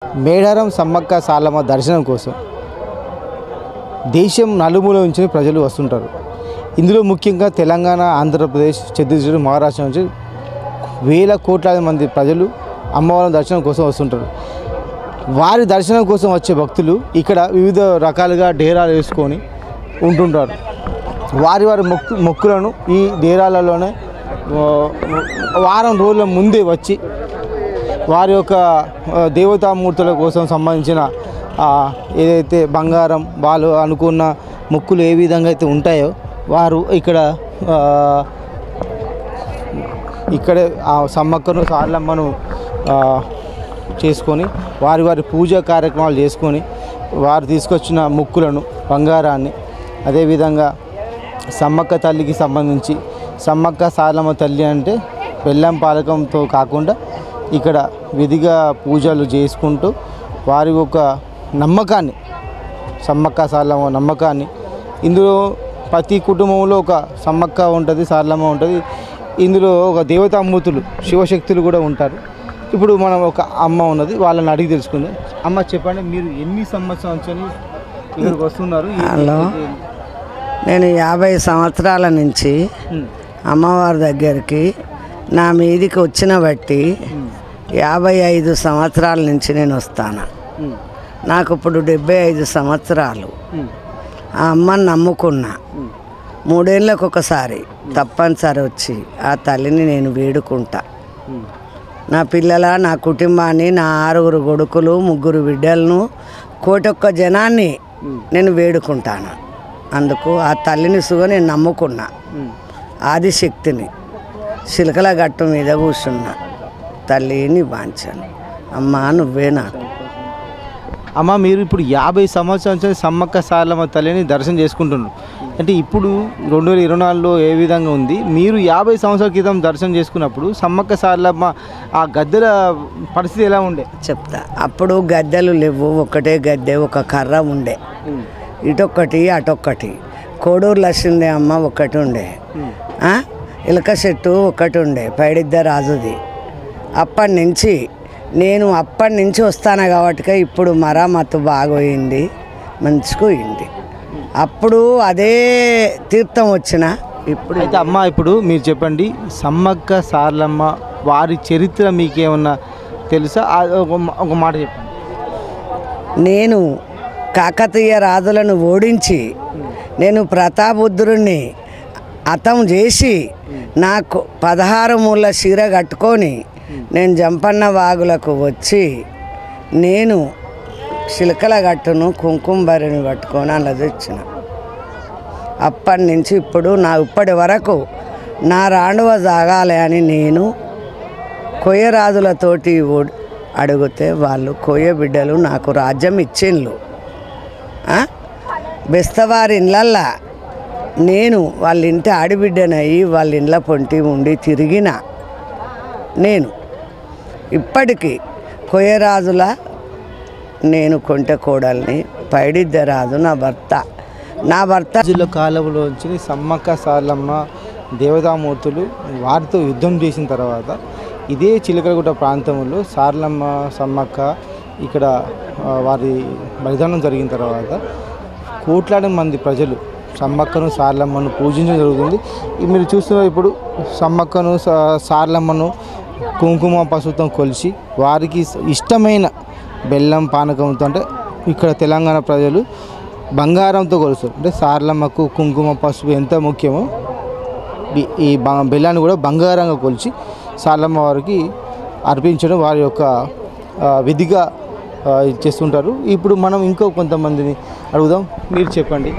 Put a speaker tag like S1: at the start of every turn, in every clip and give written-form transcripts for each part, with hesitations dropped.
S1: మేడారం సమ్మక్క సారలమ్మ దర్శనం కోసం దేశం నలుమూల నుంచి ప్రజలు వస్తుంటారు. ఇందులో ముఖ్యంగా తెలంగాణ, ఆంధ్రప్రదేశ్, ఛత్తీస్గఢ్, మహారాష్ట్ర నుంచి వేల కోట్లాది మంది ప్రజలు అమ్మవారి దర్శనం కోసం వస్తుంటారు. వారి దర్శనం కోసం వచ్చే భక్తులు ఇక్కడ వివిధ రకాలుగా డేరాలు వేసుకొని ఉంటుంటారు. వారి మొక్కులను ఈ డేరాలలోనే వారం రోజుల ముందే వచ్చి వారి యొక్క దేవతామూర్తుల కోసం సంబంధించిన ఏదైతే బంగారం వాళ్ళు అనుకున్న మొక్కులు ఏ విధంగా అయితే ఉంటాయో వారు ఇక్కడే ఆ సమ్మక్కను సారలమ్మను చేసుకొని వారి పూజా కార్యక్రమాలు చేసుకొని వారు తీసుకొచ్చిన మొక్కులను బంగారాన్ని అదేవిధంగా సమ్మక్క తల్లికి సంబంధించి సమ్మక్క సారలమ్మ తల్లి అంటే బెల్లం పాలకంతో కాకుండా ఇక్కడ విధిగా పూజలు చేసుకుంటూ వారి ఒక నమ్మకాన్ని సమ్మక్క సారలమ్మ నమ్మకాన్ని ఇందులో ప్రతి కుటుంబంలో ఒక సమ్మక్క ఉంటుంది, సారలమ్మ ఉంటుంది. ఇందులో ఒక దేవతామూర్తులు శివశక్తులు కూడా ఉంటారు. ఇప్పుడు మనం ఒక అమ్మ ఉన్నది, వాళ్ళని అడిగి తెలుసుకుందాం. అమ్మ చెప్పండి, మీరు ఎన్ని సంవత్సరాల నుంచి ఇక్కడికి వస్తున్నారు?
S2: హలో, నేను 50 సంవత్సరాల నుంచి అమ్మవారి దగ్గరికి నా మీదికి వచ్చిన బట్టి 55 సంవత్సరాల నుంచి నేను వస్తాను. నాకు ఇప్పుడు 75 సంవత్సరాలు. ఆ అమ్మని నమ్ముకున్నా. 3 ఏళ్ళకు ఒకసారి తప్పనిసరి వచ్చి ఆ తల్లిని నేను వేడుకుంటా. నా పిల్లల, నా కుటుంబాన్ని, నా 6 కొడుకులు, 3 బిడ్డలను, 1,00,00,000 జనాన్ని నేను వేడుకుంటాను. అందుకు ఆ తల్లిని సుగా నేను నమ్ముకున్నా. ఆదిశక్తిని చిలకల గట్టు మీద కూర్చున్నా. తల్లిని వాంచాను. అమ్మ నువ్వే నాకు.
S1: అమ్మ, మీరు ఇప్పుడు 50 సంవత్సరాల నుంచి సమ్మక్క సారలమ్మ తల్లిని దర్శనం చేసుకుంటున్నారు. అంటే ఇప్పుడు 2024లో ఏ విధంగా ఉంది? మీరు 50 సంవత్సరాల క్రితం దర్శనం చేసుకున్నప్పుడు సమ్మక్క సారలమ్మ ఆ గద్దెల పరిస్థితి ఎలా ఉండే
S2: చెప్తా. అప్పుడు గద్దెలు లేవు, ఒకటే గద్దె, ఒక కర్ర ఉండే, ఇటొక్కటి అటొక్కటి. కోడూరు లక్ష్మీ అమ్మ ఒకటి ఉండే, ఇలక చెట్టు ఒకటి ఉండే, పైడిద్ద రాజుది. అప్పటి నుంచి వస్తాను కాబట్టి ఇప్పుడు మరామత్తు బాగోయింది, మంచిగా. అప్పుడు అదే తీర్థం వచ్చిన. ఇప్పుడు
S1: అయితే అమ్మ, ఇప్పుడు మీరు చెప్పండి, సమ్మక్క సారలమ్మ వారి చరిత్ర మీకేమన్నా తెలుసా? ఒక మాట చెప్పండి.
S2: నేను కాకతీయ రాజులను ఓడించి నేను ప్రతాపరుద్రుడిని అతం చేసి నాకు 16 మూల చీర కట్టుకొని నేను జంపన్న వాగులకు వచ్చి నేను చిలకల గట్టును కుంకుమ బరిని పట్టుకొని అలా తెచ్చిన. అప్పటి నుంచి ఇప్పటి వరకు నా రాండువ సాగాలి అని నేను కొయ్యరాజులతోటి అడిగితే వాళ్ళు కొయ్య బిడ్డలు నాకు రాజ్యం ఇచ్చిండ్లు. బెస్తవారి ఇళ్ళల్లా నేను వాళ్ళ ఇంటి ఆడిబిడ్డనయ్యి వాళ్ళ ఇండ్ల పొంటి ఉండి తిరిగిన. నేను ఇప్పటికీ కొయ్యరాజుల నేను కొంటె కోడల్ని, పైడిద్దరాజు నా భర్త.
S1: కాలంలోంచి సమ్మక్క సారలమ్మ దేవతామూర్తులు వారితో యుద్ధం చేసిన తర్వాత ఇదే చిలకలగుట్ట ప్రాంతంలో సారలమ్మ సమ్మక్క ఇక్కడ వారి బలిదానం జరిగిన తర్వాత కోట్లాది మంది ప్రజలు సమ్మక్కను సారలమ్మను పూజించడం జరుగుతుంది. మీరు చూస్తున్న ఇప్పుడు సమ్మక్కను సారలమ్మను కుంకుమ పసుపుతో కొలిచి వారికి ఇష్టమైన బెల్లం పానకంతో, అంటే ఇక్కడ తెలంగాణ ప్రజలు బంగారంతో కొలుస్తారు. అంటే సారలమ్మకు కుంకుమ పసుపు ఎంత ముఖ్యమో ఈ బెల్లాన్ని కూడా బంగారంగా కొలిచి సారలమ్మ వారికి అర్పించడం వారి యొక్క విధిగా చేస్తుంటారు. ఇప్పుడు మనం ఇంకో కొంతమందిని అడుగుదాం. మీరు చెప్పండి,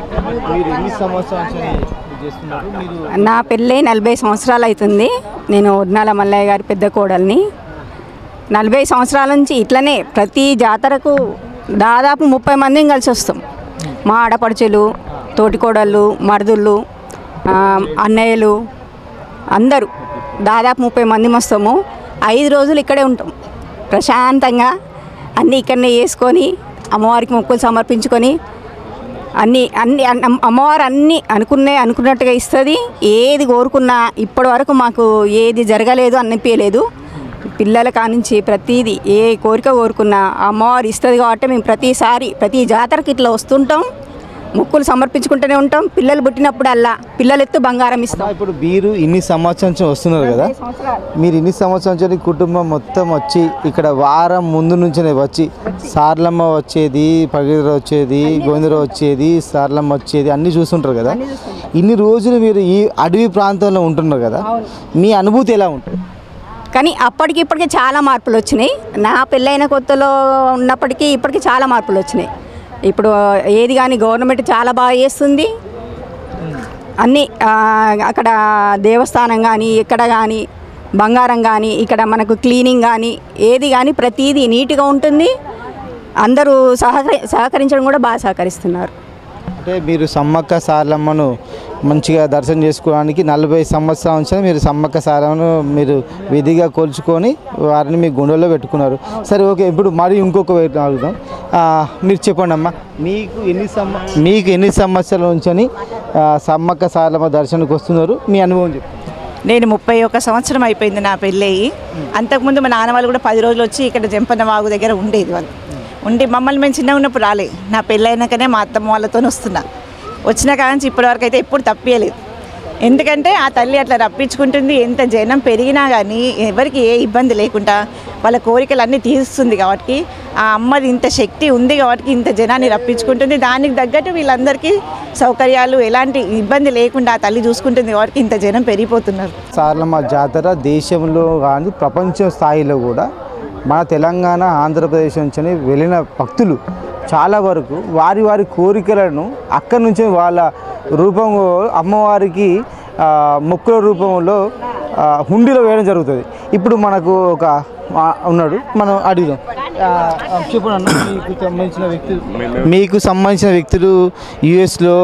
S1: మీరు ఎన్ని సంవత్సరాలు చేస్తున్నారు?
S3: నా పెళ్ళి 40 సంవత్సరాలు అవుతుంది. నేను ఉడ్నాల మల్లయ్య గారి పెద్ద కోడల్ని. 40 సంవత్సరాల నుంచి ఇట్లనే ప్రతి జాతరకు దాదాపు 30 మందిని కలిసి వస్తాం. మా ఆడపడుచులు, తోటికోడళ్ళు, మరుదుళ్ళు, అన్నయ్యలు అందరూ దాదాపు 30 మంది వస్తాము. 5 రోజులు ఇక్కడే ఉంటాం ప్రశాంతంగా. అన్నీ ఇక్కడనే చేసుకొని అమ్మవారికి మొక్కులు సమర్పించుకొని అన్నీ అమ్మవారు అన్నీ అనుకున్నట్టుగా ఇస్తుంది. ఏది కోరుకున్నా ఇప్పటి వరకు మాకు ఏది జరగలేదు అనిపించలేదు. పిల్లల కానించి ప్రతిదీ ఏ కోరిక కోరుకున్నా అమ్మవారు ఇస్తుంది కాబట్టి మేము ప్రతి జాతరకి ఇట్లా వస్తుంటాం, మొక్కులు సమర్పించుకుంటూనే ఉంటాం. పిల్లలు పుట్టినప్పుడల్లా పిల్లలు ఎత్తు బంగారం ఇస్తాం.
S1: ఇప్పుడు మీరు ఇన్ని సంవత్సరాల నుంచి వస్తున్నారు కదా, మీరు ఇన్ని సంవత్సరాల నుంచి కుటుంబం మొత్తం వచ్చి ఇక్కడ వారం ముందు నుంచే వచ్చి సార్లమ్మ వచ్చేది, పగిర వచ్చేది, గోవిందరావు వచ్చేది, సార్లమ్మ వచ్చేది అన్నీ చూస్తుంటారు కదా. ఇన్ని రోజులు మీరు ఈ అడవి ప్రాంతంలో ఉంటున్నారు కదా, మీ అనుభూతి ఎలా ఉంటుంది?
S3: కానీ ఇప్పటికి చాలా మార్పులు వచ్చినాయి. నా పెళ్ళైన కొత్తలో ఉన్నప్పటికీ ఇప్పటికీ చాలా మార్పులు వచ్చినాయి. ఇప్పుడు ఏది కానీ గవర్నమెంట్ చాలా బాగా చేస్తుంది. అన్నీ అక్కడ దేవస్థానం కానీ ఎక్కడ కానీ బంగారం కానీ ఇక్కడ మనకు క్లీనింగ్ కానీ ఏది కానీ ప్రతిదీ నీట్గా ఉంటుంది. అందరూ సహకరించడం కూడా బాగా సహకరిస్తున్నారు.
S1: అంటే మీరు సమ్మక్క సారలమ్మను మంచిగా దర్శనం చేసుకోవడానికి 40 సంవత్సరాల నుంచి మీరు సమ్మక్క సారమ్మను మీరు విధిగా కొలుచుకొని వారిని మీ గుండెల్లో పెట్టుకున్నారు. సరే, ఓకే. ఇప్పుడు మరి ఇంకొక వైపు అడుగుదాం. మీరు చెప్పండి అమ్మా, మీకు ఎన్ని సంవత్సరాల నుంచి సమ్మక్క సారలమ్మ దర్శనానికి వస్తున్నారు? మీ అనుభవం చెప్పండి.
S4: నేను 31 సంవత్సరం అయిపోయింది నా పెళ్ళయి. అంతకుముందు మా నాన్న వాళ్ళు కూడా 10 రోజులు వచ్చి ఇక్కడ జంపన్న వాగు దగ్గర ఉండేది. వాళ్ళు ఉండి మమ్మల్ని మేము చిన్నగా ఉన్నప్పుడు రాలే. నా పెళ్ళైనాకనే మా అత్తమ్మ వాళ్ళతో వస్తున్నా. వచ్చిన కాంచి ఇప్పటివరకు అయితే ఎప్పుడు తప్పియలేదు. ఎందుకంటే ఆ తల్లి అట్లా రప్పించుకుంటుంది. ఎంత జనం పెరిగినా కానీ ఎవరికి ఏ ఇబ్బంది లేకుండా వాళ్ళ కోరికలు అన్నీ తీరుస్తుంది. కాబట్టి ఆ అమ్మది ఇంత శక్తి ఉంది కాబట్టి ఇంత జనాన్ని రప్పించుకుంటుంది. దానికి తగ్గట్టు వీళ్ళందరికీ సౌకర్యాలు ఎలాంటి ఇబ్బంది లేకుండా ఆ తల్లి చూసుకుంటుంది కాబట్టి ఇంత జనం పెరిగిపోతున్నారు.
S1: సారలమ్మ జాతర దేశంలో కానీ ప్రపంచ స్థాయిలో కూడా మన తెలంగాణ, ఆంధ్రప్రదేశ్ నుంచి వెళ్ళిన భక్తులు చాలా వరకు వారి కోరికలను అక్కడి నుంచి వాళ్ళ రూపంలో అమ్మవారికి మొక్కుల రూపంలో హుండీలో వేయడం జరుగుతుంది. ఇప్పుడు మనకు ఒక ఉన్నాడు, మనం అడుగుదాం. చెప్పండి అన్న, మీకు సంబంధించిన వ్యక్తులు యుఎస్లో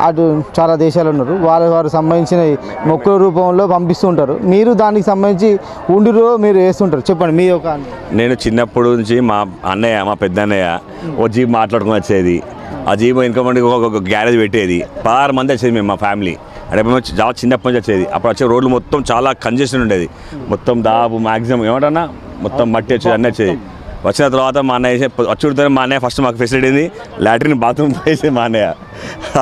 S1: అటు చాలా దేశాలు ఉన్నారు. వారు సంబంధించిన మొక్కుల రూపంలో పంపిస్తూ ఉంటారు. మీరు దానికి సంబంధించి ఉండిలో మీరు వేస్తుంటారు. చెప్పండి మీ ఒక.
S5: నేను చిన్నప్పటి నుంచి మా పెద్ద అన్నయ్య ఒక జీప్ మాట్లాడుకుని వచ్చేది. ఆ జీప్ ఇంకొకటి ఒక గ్యారేజ్ పెట్టేది. 16 మంది వచ్చేది మేము, మా ఫ్యామిలీ. అంటే మేము చాలా చిన్నప్పటి నుంచి వచ్చేది. అప్పుడు వచ్చే రోడ్లు మొత్తం చాలా కంజెషన్ ఉండేది. మొత్తం దాదాపు మ్యాక్సిమం ఏమంటన్నా మొత్తం మట్టి వచ్చేది, అన్నీ వచ్చేది. వచ్చిన తర్వాత మా అన్నయ్య వచ్చి మా అన్నయ్య ఫస్ట్ మాకు ఫెసిలిటీ అయింది లాట్రిన్ బాత్రూమ్ వేసేది మా అన్నయ్య.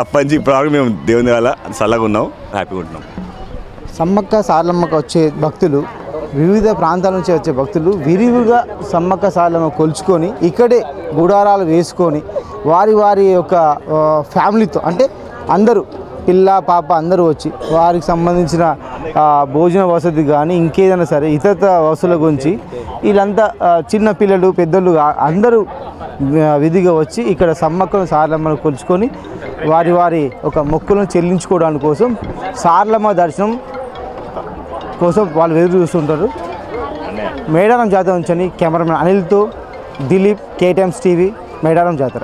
S5: అప్పటి నుంచి ఇప్పుడు మేము దేవుని వల్ల చల్లగా ఉన్నాం, హ్యాపీగా ఉంటున్నాం.
S1: సమ్మక్క సారలమ్మకు వచ్చే భక్తులు, వివిధ ప్రాంతాల నుంచి వచ్చే భక్తులు విరివిగా సమ్మక్క సారలమ్మ కొలుచుకొని ఇక్కడే గుడారాలు వేసుకొని వారి యొక్క ఫ్యామిలీతో, అంటే అందరూ పిల్ల పాప అందరూ వచ్చి వారికి సంబంధించిన భోజన వసతి కానీ ఇంకేదైనా సరే ఇతర వసతుల గురించి వీళ్ళంతా చిన్న పిల్లలు పెద్దలు అందరూ విధిగా వచ్చి ఇక్కడ సమ్మక్కను సారలమ్మను కొలుచుకొని వారి ఒక మొక్కులను చెల్లించుకోవడానికి కోసం సారలమ్మ దర్శనం కోసం వాళ్ళు ఎదురు చూస్తుంటారు. మేడారం జాతర నుంచి కెమెరామెన్ అనిల్తో దిలీప్, KTimes TV, మేడారం జాతర.